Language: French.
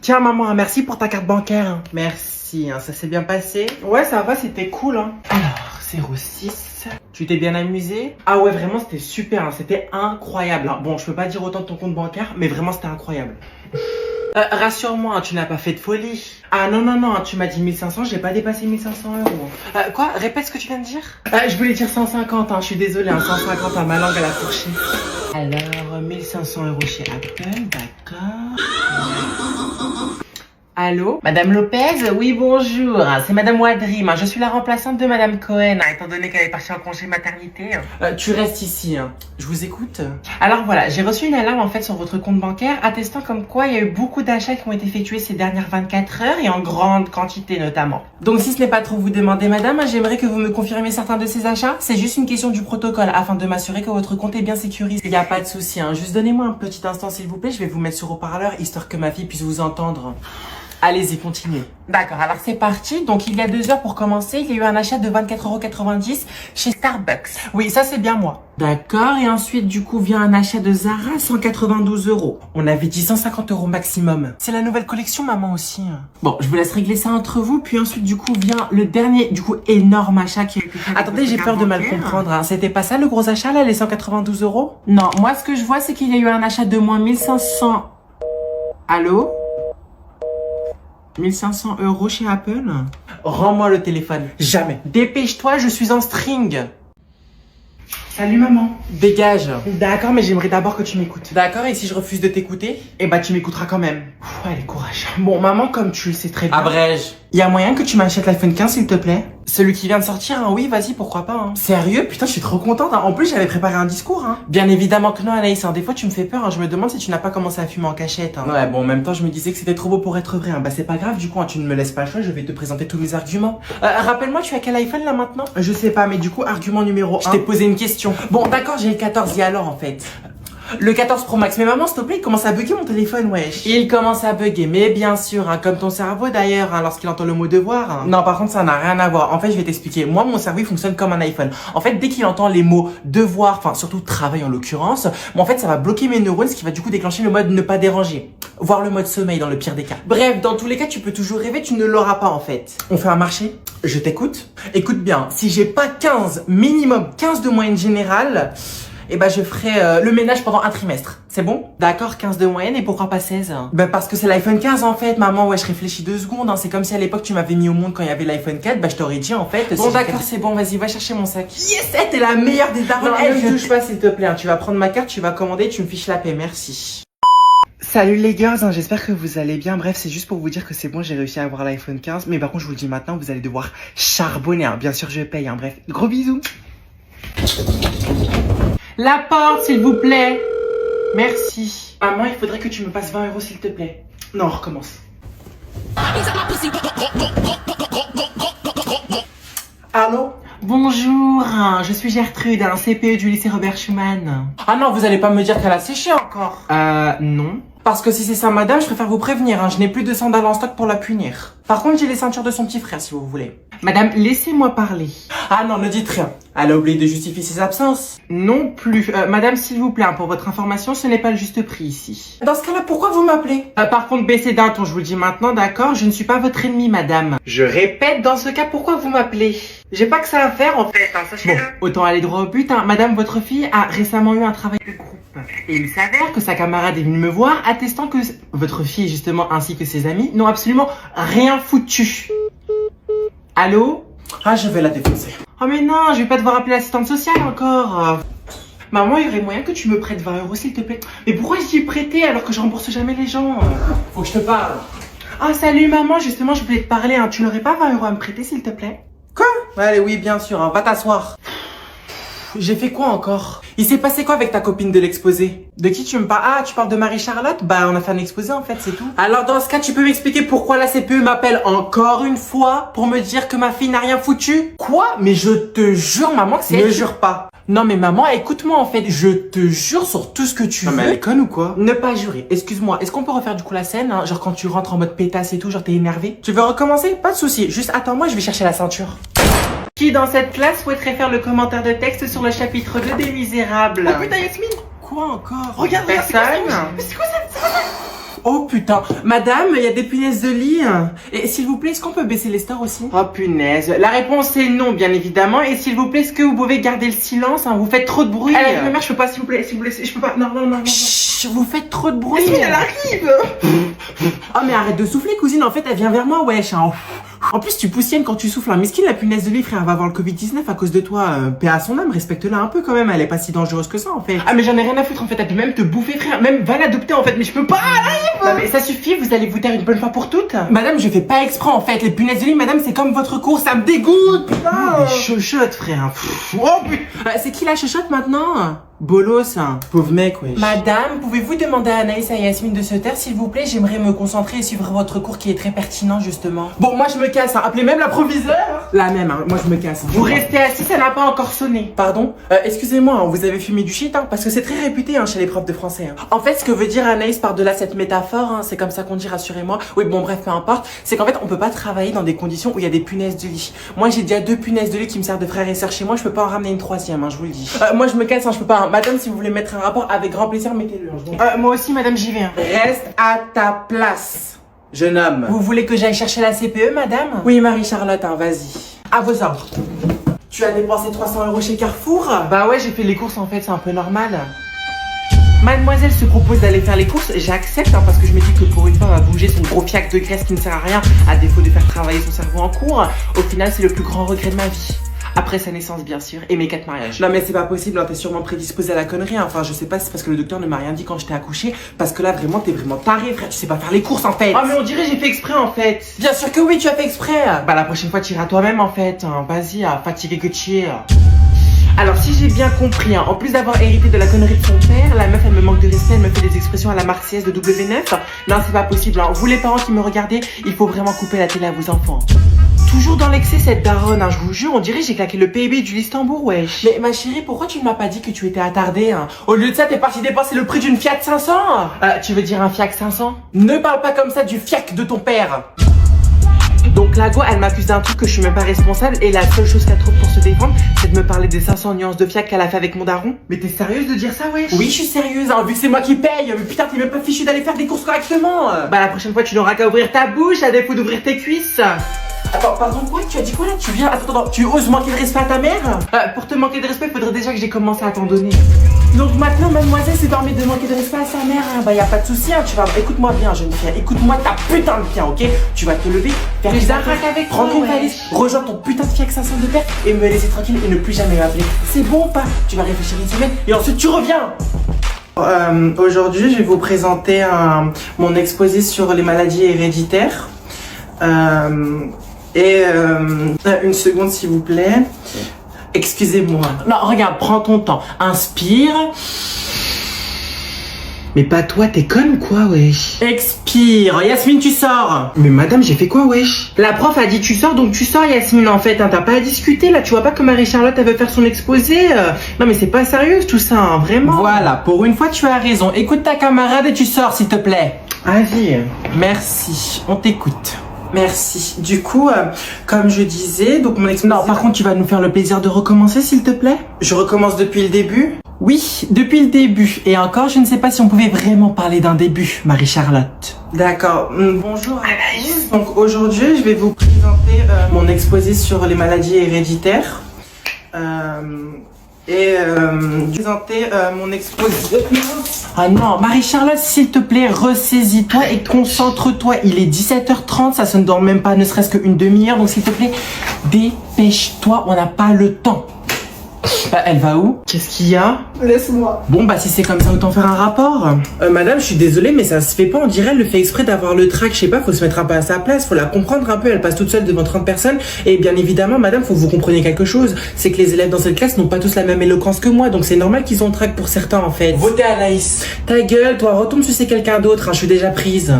Tiens maman, merci pour ta carte bancaire. Merci, ça s'est bien passé? Ouais, ça va, c'était cool. Alors, 06. Tu t'es bien amusé? Ah ouais, vraiment, c'était super, c'était incroyable. Bon, je peux pas dire autant de ton compte bancaire, mais vraiment, c'était incroyable. Rassure-moi, tu n'as pas fait de folie. Ah non, tu m'as dit 1500, j'ai pas dépassé 1500 euros. Quoi? Répète ce que tu viens de dire. Je voulais dire 150, je suis désolée, 150, ma langue à la fourchée. Alors, 1500 euros chez Apple, d'accord. Allô? Madame Lopez? Oui, bonjour. C'est Madame Wadrim. Je suis la remplaçante de Madame Cohen, étant donné qu'elle est partie en congé maternité. Tu restes ici. Je vous écoute. Alors voilà, j'ai reçu une alarme en fait sur votre compte bancaire attestant comme quoi il y a eu beaucoup d'achats qui ont été effectués ces dernières 24 heures et en grande quantité notamment. Donc si ce n'est pas trop vous demander madame, j'aimerais que vous me confirmiez certains de ces achats. C'est juste une question du protocole afin de m'assurer que votre compte est bien sécurisé. Il n'y a pas de souci. Juste donnez-moi un petit instant s'il vous plaît, je vais vous mettre sur haut-parleur histoire que ma fille puisse vous entendre. Allez-y, continuez. D'accord, alors c'est parti. Donc il y a 2 heures pour commencer, il y a eu un achat de 24,90 € chez Starbucks. Oui, ça c'est bien moi. D'accord, et ensuite du coup vient un achat de Zara, 192 €. On avait dit 150 € maximum. C'est la nouvelle collection maman aussi. Bon, je vous laisse régler ça entre vous, puis ensuite du coup vient le dernier, du coup énorme achat qui a été fait. Attendez, j'ai peur de mal comprendre. C'était pas ça le gros achat là, les 192 €? Non, moi ce que je vois c'est qu'il y a eu un achat de moins 1500... Allô? 1500 € chez Apple? Rends-moi le téléphone. Jamais. Dépêche-toi, je suis en string. Salut maman. Dégage. D'accord, mais j'aimerais d'abord que tu m'écoutes. D'accord, et si je refuse de t'écouter? Eh bah tu m'écouteras quand même. Allez, courage. Bon, maman, comme tu le sais très bien... Abrège. Il y a moyen que tu m'achètes l'iPhone 15 s'il te plaît? Celui qui vient de sortir, oui, vas-y, pourquoi pas. Sérieux? Putain, je suis trop contente. En plus, j'avais préparé un discours. Bien évidemment que non, Anaïs. Des fois, tu me fais peur. Je me demande si tu n'as pas commencé à fumer en cachette. Ouais, bon, en même temps, je me disais que c'était trop beau pour être vrai. Bah, c'est pas grave, du coup, tu ne me laisses pas le choix. Je vais te présenter tous mes arguments. Rappelle-moi, tu as quel iPhone là maintenant? Je sais pas, mais du coup, argument numéro 1. Je t'ai posé une question. Bon, d'accord, j'ai le 14. Et alors, en fait? Le 14 Pro Max, mais maman, s'il te plaît, il commence à bugger mon téléphone, wesh. Il commence à bugger, mais bien sûr, comme ton cerveau d'ailleurs, lorsqu'il entend le mot devoir. Non, par contre, ça n'a rien à voir. En fait, je vais t'expliquer. Moi, mon cerveau, il fonctionne comme un iPhone. En fait, dès qu'il entend les mots devoir, enfin, surtout travail en l'occurrence, en fait, ça va bloquer mes neurones, ce qui va du coup déclencher le mode ne pas déranger. Voire le mode sommeil dans le pire des cas. Bref, dans tous les cas, tu peux toujours rêver, tu ne l'auras pas en fait. On fait un marché? Je t'écoute. Écoute bien, si j'ai pas 15, minimum 15 de moyenne générale, eh ben je ferai le ménage pendant un trimestre. C'est bon? D'accord, 15 de moyenne, et pourquoi pas 16? Ben parce que c'est l'iPhone 15 en fait, maman. Ouais, je réfléchis 2 secondes. C'est comme si à l'époque tu m'avais mis au monde quand il y avait l'iPhone 4. Bah je t'aurais dit en fait. Bon d'accord, c'est bon, vas-y, va chercher mon sac. Yes, t'es la meilleure des darons. Non, ne touche pas s'il te plaît. Tu vas prendre ma carte, tu vas commander, tu me fiches la paix, merci. Salut les girls, j'espère que vous allez bien. Bref, c'est juste pour vous dire que c'est bon, j'ai réussi à avoir l'iPhone 15. Mais par contre, je vous le dis maintenant, vous allez devoir charbonner. Bien sûr, je paye. Bref, gros bisous. La porte, s'il vous plaît. Merci. Maman, il faudrait que tu me passes 20 € s'il te plaît. Non, on recommence. Allô? Bonjour, je suis Gertrude, un CPE du lycée Robert Schumann. Ah non, vous allez pas me dire qu'elle a séché encore? Non. Parce que si c'est ça madame, je préfère vous prévenir, je n'ai plus de sandales en stock pour la punir. Par contre, j'ai les ceintures de son petit frère si vous voulez. Madame, laissez-moi parler. Ah non, ne dites rien. Elle a oublié de justifier ses absences. Non plus. Madame, s'il vous plaît, pour votre information, ce n'est pas le juste prix ici. Dans ce cas-là, pourquoi vous m'appelez? Par contre, baissez d'un ton, je vous le dis maintenant, d'accord? Je ne suis pas votre ennemi, madame. Je répète, dans ce cas, pourquoi vous m'appelez? J'ai pas que ça à faire, en fait, sachez-le. Bon, autant aller droit au but, Madame, votre fille a récemment eu un travail de groupe. Et il s'avère que sa camarade est venue me voir, attestant que votre fille, justement, ainsi que ses amis, n'ont absolument rien foutu. Allô? Ah, je vais la défoncer. Oh mais non, je vais pas devoir appeler l'assistante sociale encore. Maman, il y aurait moyen que tu me prêtes 20 € s'il te plaît. Mais pourquoi je dis prêter alors que je rembourse jamais les gens? Faut que je te parle. Ah salut maman, justement je voulais te parler. Tu n'aurais pas 20 € à me prêter s'il te plaît? Quoi? Allez, oui bien sûr, va t'asseoir. J'ai fait quoi encore? Il s'est passé quoi avec ta copine de l'exposé? De qui tu me parles? Ah, tu parles de Marie-Charlotte? Bah, on a fait un exposé en fait, c'est tout. Alors dans ce cas, tu peux m'expliquer pourquoi la CPE m'appelle encore une fois pour me dire que ma fille n'a rien foutu? Quoi? Mais je te jure, maman, que c'est... Ne jure pas. Non mais maman, écoute-moi en fait, je te jure sur tout ce que tu veux. Mais elle est conne ou quoi? Ne pas jurer, excuse-moi, est-ce qu'on peut refaire du coup la scène, genre quand tu rentres en mode pétasse et tout, genre t'es énervé? Tu veux recommencer? Pas de souci, juste attends-moi, je vais chercher la ceinture. Qui dans cette classe souhaiterait faire le commentaire de texte sur le chapitre 2 des Misérables? Oh putain Yasmine! Quoi encore? Regarde, personne! Mais c'est quoi ça? Oh putain, madame, il y a des punaises de lit. Et s'il vous plaît, est-ce qu'on peut baisser les stores aussi? Oh punaise, la réponse est non, bien évidemment. Et s'il vous plaît, est-ce que vous pouvez garder le silence, hein? Vous faites trop de bruit. Ma mère, je peux pas, s'il vous plaît, je peux pas. Non. Chut, vous faites trop de bruit. Yasmine, elle arrive. Oh mais arrête de souffler, cousine, en fait, elle vient vers moi, wesh. Hein. En plus, tu poussiennes quand tu souffles. Hein. Mesquine, la punaise de lit, frère, elle va avoir le Covid-19 à cause de toi. Paix à son âme, respecte-la un peu quand même. Elle est pas si dangereuse que ça, en fait. Ah, mais j'en ai rien à foutre, en fait. Elle peut même te bouffer, frère. Même va l'adopter, en fait. Mais je peux pas, elle arrive. Non, mais ça suffit, vous allez vous taire une bonne fois pour toutes. Madame, je fais pas exprès, en fait. Les punaises de lit, madame, c'est comme votre cours, ça me dégoûte, putain. Mais chochotte, frère. Oh, putain. C'est qui la chochotte maintenant? Bolos, hein. Pauvre mec, wesh. Madame, pouvez-vous demander à Anaïs et à Yasmine de se taire, s'il vous plaît? J'aimerais me concentrer et suivre votre cours qui est très pertinent, justement. Bon, moi, je me casse, hein. Appelez même la proviseure. La même, hein. Moi, je me casse. Vous restez assis, ça n'a pas encore sonné. Pardon? Excusez-moi, hein, vous avez fumé du shit, hein, parce que c'est très réputé, hein, chez les profs de français, hein. En fait, ce que veut dire Anaïs par-delà cette métaphore, hein, c'est comme ça qu'on dit, rassurez-moi. Oui, bon, bref, peu importe. C'est qu'en fait, on peut pas travailler dans des conditions où il y a des punaises de lit. Moi, j'ai déjà 2 punaises de lit qui me servent de frères et sœurs chez moi. Je peux pas en ramener une 3e, hein, je vous le dis. Moi, je me casse, hein, je peux pas. Hein. Madame, si vous voulez mettre un rapport, avec grand plaisir, mettez-le. Moi aussi, madame, j'y vais. Hein. Reste à ta place, jeune homme. Vous voulez que j'aille chercher la CPE, madame? Oui, Marie-Charlotte, hein, vas-y. À vos ordres. Tu as dépensé 300 € chez Carrefour? Bah ouais, j'ai fait les courses, en fait, c'est un peu normal. Mademoiselle se propose d'aller faire les courses, j'accepte, hein, parce que je me dis que pour une fois, elle va bouger son gros fiac de graisse qui ne sert à rien, à défaut de faire travailler son cerveau en cours. Au final, c'est le plus grand regret de ma vie. Après sa naissance, bien sûr, et mes 4 mariages. Non mais c'est pas possible, hein, t'es sûrement prédisposée à la connerie, hein. Enfin je sais pas si c'est parce que le docteur ne m'a rien dit quand je t'ai accouché, parce que là vraiment t'es vraiment taré, frère, tu sais pas faire les courses en fait. Ah mais on dirait j'ai fait exprès en fait. Bien sûr que oui, tu as fait exprès. Bah la prochaine fois tu iras toi-même en fait, hein. Vas-y, fatigué que tu es. Alors si j'ai bien compris, hein, en plus d'avoir hérité de la connerie de son père, la meuf elle me manque de respect, elle me fait des expressions à la Marseillaise de W9. Non c'est pas possible, hein. Vous les parents qui me regardez, il faut vraiment couper la télé à vos enfants. Toujours dans l'excès cette daronne, hein, je vous jure, on dirait j'ai claqué le PIB du Listembourg, wesh. Mais ma chérie, pourquoi tu ne m'as pas dit que tu étais attardée, hein? Au lieu de ça, t'es parti dépenser le prix d'une Fiat 500. Tu veux dire un Fiat 500? Ne parle pas comme ça du fiac de ton père. Donc la go, elle m'accuse d'un truc que je suis même pas responsable et la seule chose qu'elle trouve pour se défendre, c'est de me parler des 500 nuances de fiac qu'elle a fait avec mon daron. Mais t'es sérieuse de dire ça, wesh? Oui, je suis sérieuse, hein, vu que c'est moi qui paye. Mais putain, t'es même pas fichu d'aller faire des courses correctement. Bah la prochaine fois, tu n'auras qu'à ouvrir ta bouche à défaut d'ouvrir tes cuisses. Attends, pardon, quoi? Tu as dit quoi là? Tu viens... Attends, tu oses manquer de respect à ta mère? Pour te manquer de respect, faudrait déjà que j'ai commencé à t'en donner. Donc maintenant, mademoiselle se permet de manquer de respect à sa mère, hein. Bah y a pas de souci, hein. Tu vas... Écoute-moi bien, jeune fille. Écoute-moi ta putain de bien, ok? Tu vas te lever, faire des arraques avec prendre une valise, rejoindre ton putain de fiac 500 de père et me laisser tranquille et ne plus jamais m'appeler. C'est bon ou pas? Tu vas réfléchir une semaine et ensuite tu reviens. Aujourd'hui, je vais vous présenter mon exposé sur les maladies héréditaires. Une seconde s'il vous plaît. Excusez-moi. Non, regarde, prends ton temps. Inspire. Mais pas toi, t'es conne quoi, wesh? Expire. Yasmine, tu sors. Mais madame, j'ai fait quoi, wesh? La prof a dit tu sors, donc tu sors, Yasmine, en fait, hein. T'as pas à discuter, là. Tu vois pas que Marie-Charlotte, elle veut faire son exposé? Non, mais c'est pas sérieux, tout ça, hein, vraiment. Voilà, pour une fois, tu as raison. Écoute ta camarade et tu sors, s'il te plaît. Vas-y. Merci, on t'écoute. Merci. Du coup, comme je disais, donc mon exposé... Non, par contre, tu vas nous faire le plaisir de recommencer, s'il te plaît? Je recommence depuis le début? Oui, depuis le début. Et encore, je ne sais pas si on pouvait vraiment parler d'un début, Marie-Charlotte. D'accord. Bonjour Anaïs. Donc aujourd'hui, je vais vous présenter mon exposé sur les maladies héréditaires. Présenter mon exposé. Ah non, Marie-Charlotte, s'il te plaît, ressaisis-toi et concentre-toi. Il est 17h30, ça se ne dort même pas, ne serait-ce qu'une demi-heure. Donc s'il te plaît, dépêche-toi, on n'a pas le temps. Elle va où? Qu'est-ce qu'il y a? Laisse-moi. Bon bah si c'est comme ça, autant faire un rapport. Madame, je suis désolée mais ça se fait pas, on dirait elle le fait exprès d'avoir le trac, je sais pas, faut se mettre un peu à sa place, faut la comprendre un peu, elle passe toute seule devant 30 personnes et bien évidemment madame, faut que vous compreniez quelque chose, c'est que les élèves dans cette classe n'ont pas tous la même éloquence que moi, donc c'est normal qu'ils ont le trac pour certains en fait. Votez Anaïs. Ta gueule, toi, retourne sucer quelqu'un d'autre, hein, je suis déjà prise.